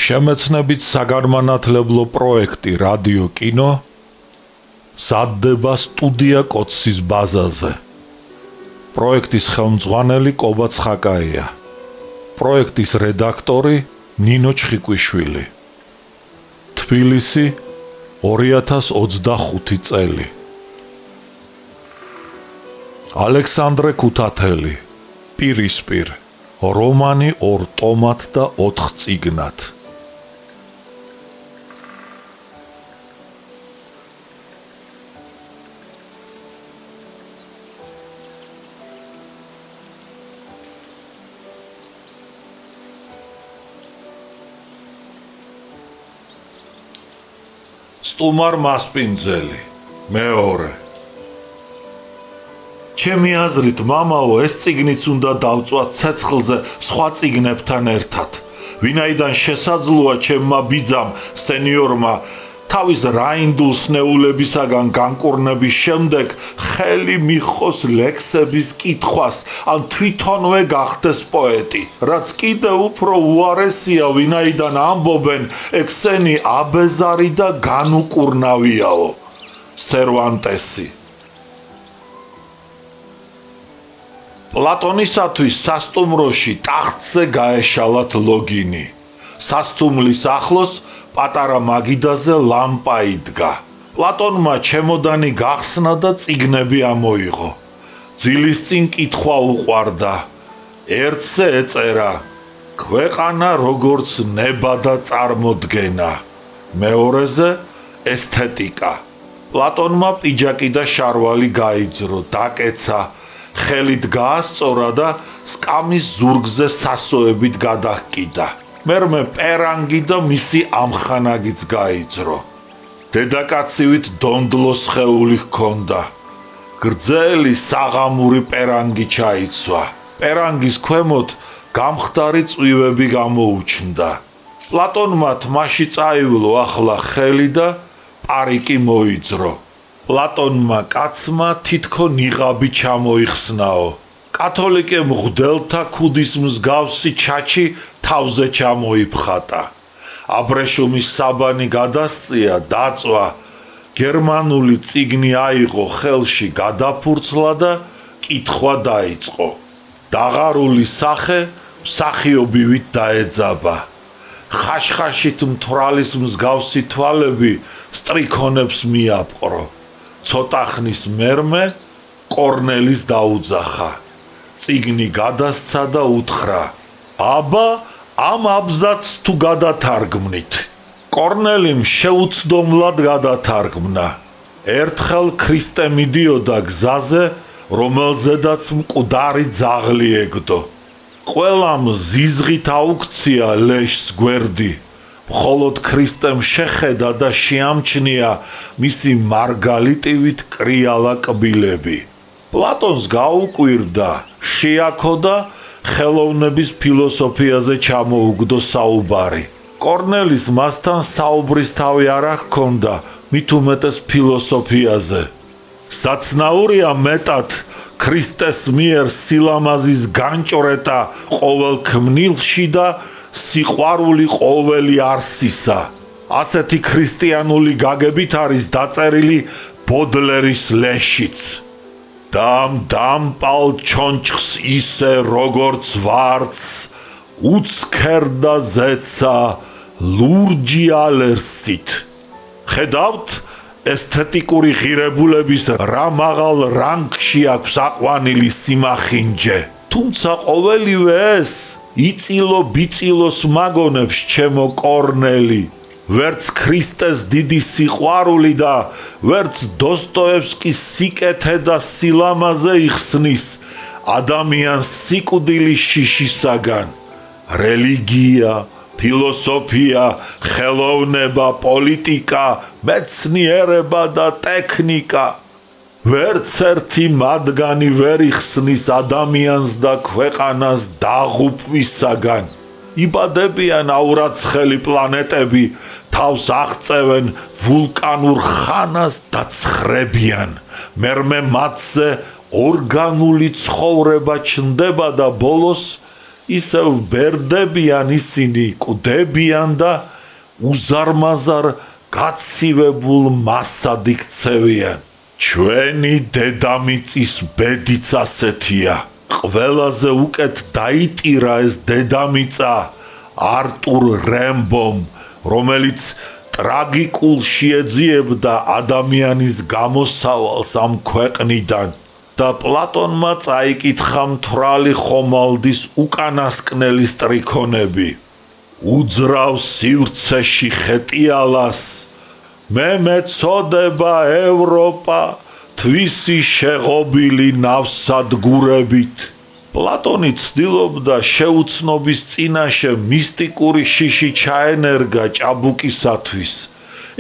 შემეცნებით საგანმანათლებლო პროექტი რადიო კინო მზადდება სტუდია კოცის ბაზაზე. პროექტის ხელმძღვანელი კობა ცხაკაია. პროექტის რედაქტორი ნინო ჩხიკვიშვილი. თბილისი 2025 წელი. ალექსანდრე ქუთათელი. პირისპირ. რომანი 2 ტომად და 4 წიგნად. სტუმარ მასპინძელი. მეორე. ჩემი აზრით, მამაო, ეს წიგნიც უნდა დავწვათ ცეცხლზე სხვა წიგნებთან ერთად. ვინაიდან შესაძლოა ჩემმა ბიძამ, სენიორმა, თავის რაინდულ სნეულებისაგან განკურნების შემდეგ ხელი მიჰყოს ლექსების კითხვას, ან თვითონვე გახდეს პოეტი, რაც კიდევ უფრო უარესია, ვინაიდან ამბობენ, ექსენი აბეზარი და განუკურნავიაო. სერვანტესი. პლატონისათვის სასტუმროში ტახტზე გაეშალათ ლოგინი. სასტუმლის ახლოს პატარა მაგიდაზე ლამპა იდგა. პლატონმა ჩემოდანი გახსნა და წიგნები ამოიღო. ძილის წინ კითხვა უყვარდა. ერთზე ეწერა: ქვეყანა როგორც ნება და წარმოდგენა. მეორეზე ესთეტიკა. პლატონმა პიჯაკი და შარვალი გაიძრო, დაკეცა. ხელით გაასწორა და სკამის ზურგზე სასოებით გადაჰკიდა. მერმე პერანგი და მისი ამხანაგიც გაიძრო. დედაკაცივით დონდლო სხეული ჰქონდა. გრძელი საღამური პერანგი ჩაიცვა. პერანგის ქვემოთ გამხდარი წვივები გამოუჩნდა. პლატონმა თმაში წაივლო ახლა ხელი და პარიკი მოიძრო. პლატონმა კაცმა თითქო ნიღაბი ჩამოიხსნაო. კათოლიკე მღვდელთა ქუდის მსგავსი ჩაჩი თავზე ჩამოიფხატა. აბრეშუმის საბანი გადასწია, დაწვა. გერმანული წიგნი აიღო ხელში, გადაფურცლა და კითხვა დაიწყო. დაღარული სახე მსახიობივით დაეძაბა. ხაშხაშით მთვრალის მსგავსი თვალები სტრიქონებს მიაპყრო. ცოტა ხნის მერმე კორნელის დაუძახა. წიგნი გადასცა და უთხრა: აბა, ამ აბზაცს თუ გადათარგმნით. კორნელიმ შეუცდომლად გადათარგმნა. ერთხელ ქრისტე მიდიოდა გზაზე, რომელზედაც მკვდარი ძაღლი ეგდო. ყველამ ზიზღით აუქცია ლეშს გვერდი. მხოლოდ ქრისტემ შეხედა და შეამჩნია მისი მარგალიტივით კრიალა კბილები. პლატონს გაუკვირდა, შეაქო და ხელოვნების ფილოსოფიაზე ჩამოუგდო საუბარი. კორნელის მასთან საუბრის თავი არ ჰქონდა, მით უმეტეს ფილოსოფიაზე. საცნაურია მეტად ქრისტეს მიერ სილამაზის განჭრეტა ყოველ ქმნილში და სიყვარული ყოველი არსისა. ასეთი ქრისტიანული გაგებით არის დაწერილი ბოდლერის ლეშიც. დამპალ ჩონჩხს ისე როგორც ვარც, უცქერდა ზეცა ლურჯი ალერსით. ხედავთ, ესთეტიკური ღირებულების რა მაღალ რანგში აქვს აყვანილი სიმახინჯე. თუმცა ყოველივე ეს იწილო ბიწილოს მაგონებს ჩემო კორნელი. ვერც ქრისტეს დიდი სიყვარული და ვერც დოსტოევსკის სიკეთე და სილამაზე იხსნის ადამიანს სიკვდილის შიშისაგან. რელიგია, ფილოსოფია, ხელოვნება, პოლიტიკა, მეცნიერება და ტექნიკა. ვერც ერთი მათგანი ვერ იხსნის ადამიანს და ქვეყანას დაღუპვისაგან. იბადებიან აურაცხელი პლანეტები, თავს აღწევენ ვულკანურ ხანას და ცხრებიან. მერმე მათზე ორგანული ცხოვრება ჩნდება და ბოლოს ისევ ბერდებიან ისინი, კვდებიან და უზარმაზარ გაცივებულ მასად იქცევიან. ჩვენი დედამიწის ბედიც ასეთია. ყველაზე უკეთ დაიტირა ეს დედამიწა არტურ რემბომ, რომელიც ტრაგიკულ შეეძიებდა ადამიანის გამოსავალს ამ ქვეყნიდან და პლატონმა წაიკითხა მთვრალი ხომალდის უკანასკნელი სტრიქონები. უძრავ სივრცეში ხეტიალას, მე მეწოდება ევროპა თვისი შეღობილი ნავსადგურებით. პლატონი ცდილობდა შეუცნობის წინაშე მისტიკური შიში ჩაენერგა ჭაბუკისათვის.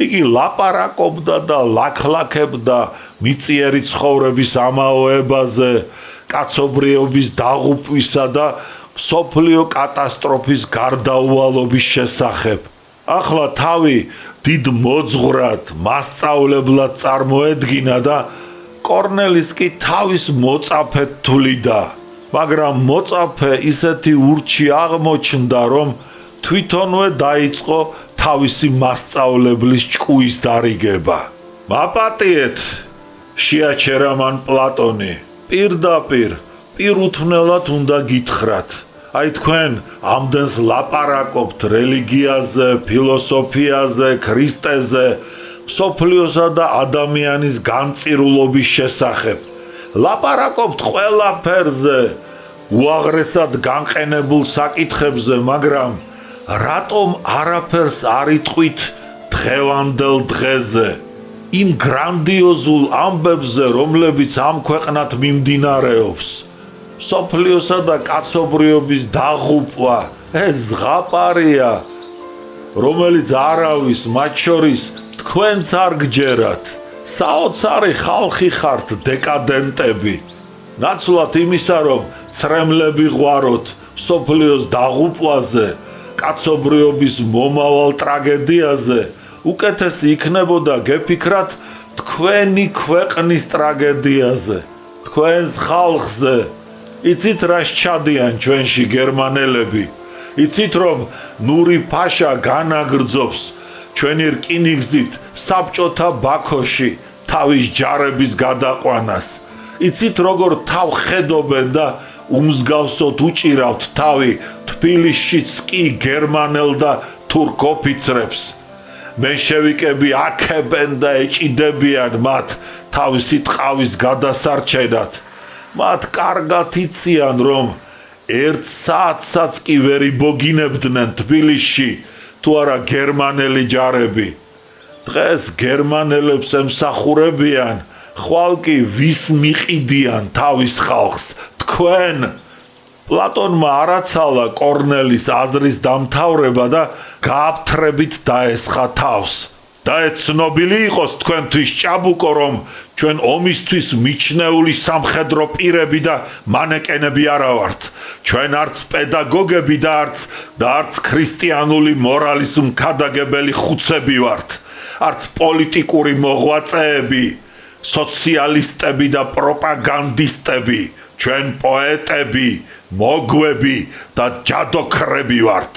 იგი ლაპარაკობდა და ლაქლაქებდა მიწიერი ცხოვრების ამაოებაზე, კაცობრიობის დაღუპვისა და მსოფლიო კატასტროფის გარდაუვალობის შესახებ. ახლა თავი დიდ მოძღვრად, მასწავლებლად წარმოედგინა და კორნელის კი თავის მოწაფედ თვლიდა. მაგრამ მოწაფე ისეთი ურჩი აღმოჩნდა, რომ თვითონვე დაიწყო თავისი მასწავლებლის ჭკუის დარიგება. მაპატიეთ, შეაჩერა მან პლატონი. პირდაპირ, პირუთვნელად უნდა გითხრათ. აი თქვენ ამდენს ლაპარაკობთ რელიგიაზე, ფილოსოფიაზე, ქრისტეზე, მსოფლიოსა და ადამიანის განწირულობის შესახებ. ლაპარაკობთ ყველაფერზე, უაღრესად განყენებულ საკითხებზე, მაგრამ რატომ არაფერს არ იტყვით დღევანდელ დღეზე? იმ გრანდიოზულ ამბებზე, რომლებიც ამ ქვეყნად მიმდინარეობს. მსოფლიოსა და კაცობრიობის დაღუპვა, ეს ზღაპარია, რომელიც არავის, მათ შორის თქვენც არ გჯერათ. საოცარი ხალხი ხართ დეკადენტები. ნაცვლად იმისა, რომ ცრემლები ღვაროთ მსოფლიოს დაღუპვაზე, კაცობრიობის მომავალ ტრაგედიაზე, უკეთესი იქნებოდა გეფიქრათ თქვენი ქვეყნის ტრაგედიაზე, თქვენს ხალხზე. იცით რა სჩადიან ჩვენში გერმანელები? იცით რომ ნური ფაშა განაგრძობს ჩვენი რკინიგზით საბჭოთა ბაქოში თავის ჯარების გადაყვანას? იცით როგორ თავ ხედობენ და უმსგავსოდ უჭირავთ თავი თბილისშიც კი გერმანელ და თურქ ოფიცრებს? მენშევიკები აქებენ და ეჭიდებიან მათ თავისი ტყავის გადასარჩენად. მათ კარგად იციან, რომ ერთ საათსაც კი ვერ იბოგინებდნენ თბილისში თუ არა გერმანელი ჯარები. დღეს გერმანელებს ემსახურებიან, ხვალ კი ვის მიყიდიან თავის ხალხს? თქვენ. პლატონმა არაცალა კორნელის აზრის დამთავრება და გააფთრებით დაესხა თავს. დაეცნობილი იყოს თქვენთვის ჭაბუკო, რომ ჩვენ ომისთვის მიჩნეული სამხედრო პირები და მანეკენები არა ვართ. ჩვენ არც პედაგოგები და არც ქრისტიანული მორალის მქადაგებელი ხუცები ვართ. არც პოლიტიკური მოღვაწეები, სოციალისტები და პროპაგანდისტები. ჩვენ პოეტები, მოგვები და ჯადოქრები ვართ.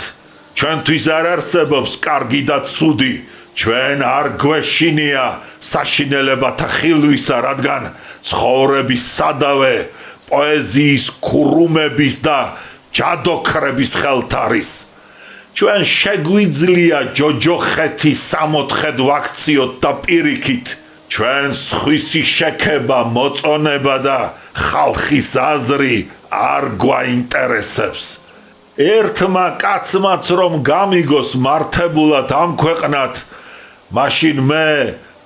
ჩვენთვის არ არსებობს კარგი და ცუდი. ჩვენ არ გვეშინია საშინელებათა ხილვისა, რადგან ცხოვრების სადავე პოეზიის ქურუმების და ჯადოქრების ხელთ არის. ჩვენ შეგვიძლია ჯოჯოხეთი სამოთხედ ვაქციოთ და პირიქით. ჩვენ სხვისი შექება, მოწონება და ხალხის აზრი არ გვაინტერესებს. ერთმა კაცმაც რომ გამიგოს მართებულად ამ ქვეყნად, მაშინ მე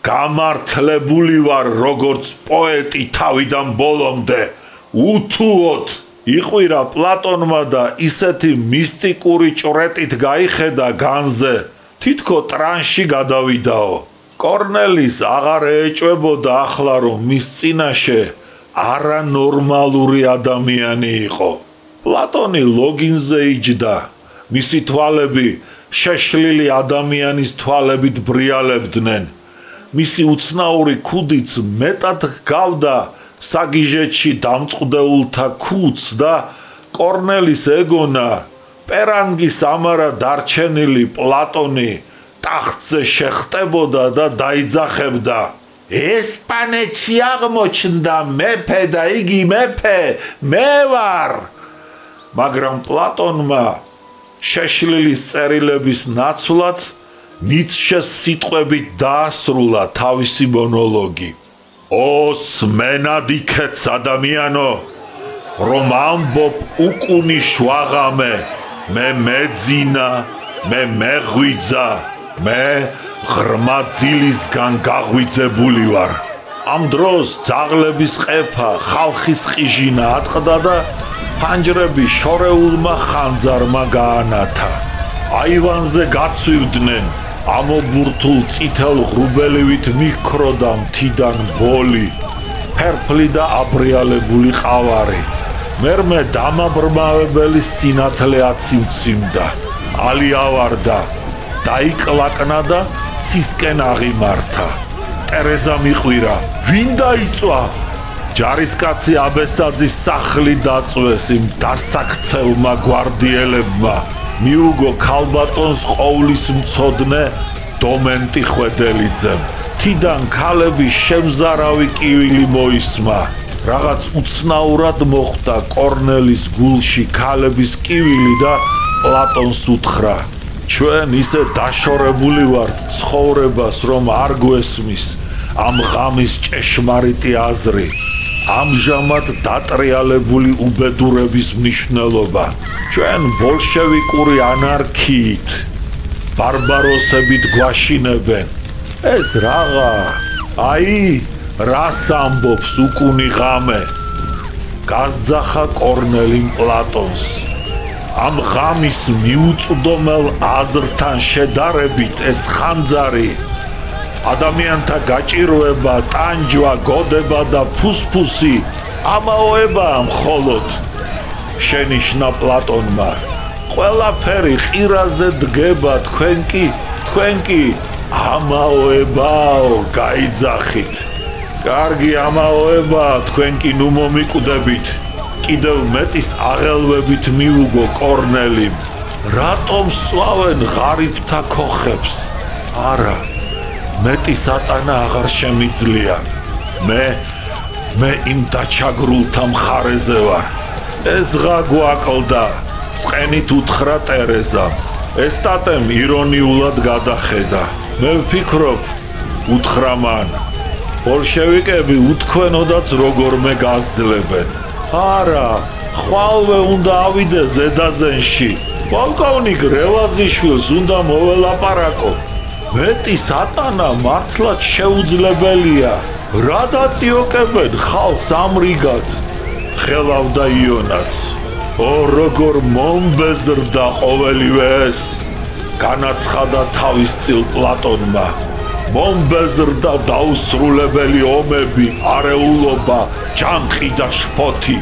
გამართლებული ვარ როგორც პოეტი თავიდან ბოლომდე. უთუოდ იყვირა პლატონმა და ისეთი მისტიკური ჭრეტით გაიხედა განზე, თითქო ტრანსში გადავიდაო. კორნელის აღარ ეჭვებოდა ახლა, რომ მის წინაშე არანორმალური ადამიანი იყო. პლატონი ლოგინზე იჯდა, მისი თვალები შეშლილი ადამიანის თვალებით ბრიალებდნენ. მისი უცნაური ქუდიც მეტად ჰგავდა საგიჟეთში დამწყდეულთა ქუდს და კორნელის ეგონა პერანგის ამარა დარჩენილი პლატონი ტახტზე შეხტებოდა და დაიძახებდა ესპანეთში აღმოჩნდა მეფე და იგი მეფე მე ვარ მაგრამ პლატონმა შეშლილის წერილების ნაცვლად ნიცშეს სიტყვებით დაასრულა თავისი მონოლოგი ოს მენადიქეც ადამიანო რომ ამბობ უკუნი შვაღამე მე მეძინა მე მეღვიძა მე ღრმა ძილისგან გაღვიძებული ვარ ამ დროს ძაღლების ყეფა ხალხის ყიჟინა ატყდა და ფანჯრები შორეულმა ხანძარმა გაანათა აივანზე გაცვივდნენ ამობურთულ წითელ ღრუბელივით მიჰქროდა მთიდან ბოლი ფერფლი და აბრიალებული ყავარი მერმე დამაბრმავებელი სინათლე აციმციმდა ალი ავარდა დაიკლაკნა და ცისკენ აღიმართა ტერეზა მიყვირა ვინ დაიწვა ჯარისკაცი აბესაძის სახლი დაწვეს იმ დასაქცევმა გვარდიელებმა მიუგო ქალბატონს ყოვლის მცოდნე დომენტი ხვედელიძემ თიდან ქალების შემზარავი კივილი მოისმა რაღაც უცნაურად მოხვდა კორნელის გულში ქალების კივილი და პლატონს უთხრა ჩვენ ისე დაშორებული ვართ ცხოვრებას რომ არ გვესმის ამ ღამის ჭეშმარიტი აზრი ამჟამად დატრიალებული უბედურების მნიშვნელობა ჩვენ ბოლშევიკური ანარქიით ბარბაროსებით გვაშინებენ ეს რაღა აი რას ამბობს უკუნი ღამე გასძახა კორნელიმ პლატონს ამ ღამის მიუწვდომელ აზრთან შედარებით ეს ხანძარი ადამიანთა გაჭირვება, ტანჯვა, გოდება და ფუსფუსი ამაოებაა მხოლოდ შენიშნა პლატონმა ყველაფერი ყირაზე დგება თქვენ კი ამაოებაო გაიძახით კარგი ამაოებაა თქვენ კი ნუ მომიკვდებით კიდევ მეტის აღელვებით მიუგო კორნელიმ რატომ სწვავენ ღარიბთა ქოხებს არა მეტი სატანა აღარ შემიძლია მე იმ დაჩაგრულთა მხარეზე ვარ ეს ღა გვაკლდა წყენით უთხრა ტერეზამ ეს სტატემ ირონიულად გადახედა მე ვფიქრობ უთხრა მან ბოლშევიკები უთქვენოდაც როგორმე გასძლებენ არა ხვალვე უნდა ავიდე ზედაზენში პოლკოვნიკ რევაზიშვილს უნდა მოველაპარაკო მეტი სატანა მართლაც შეუძლებელია რა დაწიოკებენ ხალხს ამრიგად ხელავდა იონაც ო როგორ მომბეზრდა ყოველივე ეს განაცხადა თავისწილ პლატონმა მომბეზრდა დაუსრულებელი ომები არეულობა ჯანხი და შფოთი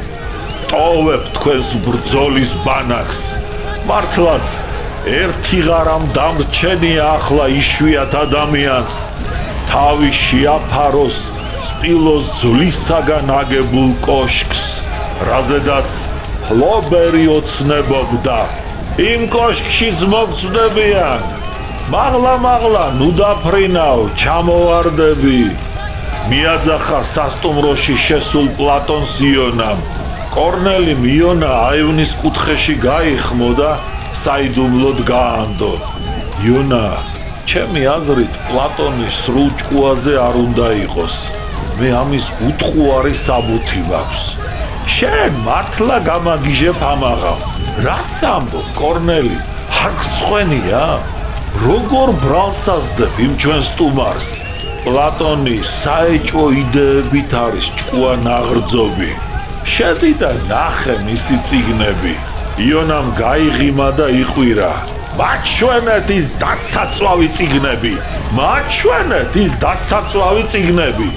ტოვებ თქვენს ბრძოლის ბანაკს მართლაც ერთი ღარამ დამრჩენია ახლა იშვიათ ადამიანს თავი შეაფაროს სპილოს ძვლისაგან აგებულ კოშკს რაზედაც ფლობერი ოცნებობდა იმ კოშკშიც მოგწდებიან მაღლა ნუ დაფრინავ ჩამოვარდები მიაძახა სასტუმროში შესულ პლატონს იონამ კორნელიმ იონა აივნის კუთხეში გაიხმო და საიდუმლოდ გაანდო იონა ჩემი აზრით პლატონი სრულ ჭკუაზე არ უნდა იყოს მე ამის უტყუარი საბუთი მაქვს შენ მართლა გამაგიჟებ ამაღავ რას ამბობ კორნელი არ გწყვენია როგორ ბრალსაზდებ იმ ჩვენ სტუმარს პლატონი საეჭვო იდეებით არის ჭკუა ნაღრძობი შედი და ნახე მისი წიგნები იონამ გაიღიმა და იყვირა მაჩვენეთ ის დასაწვავი წიგნები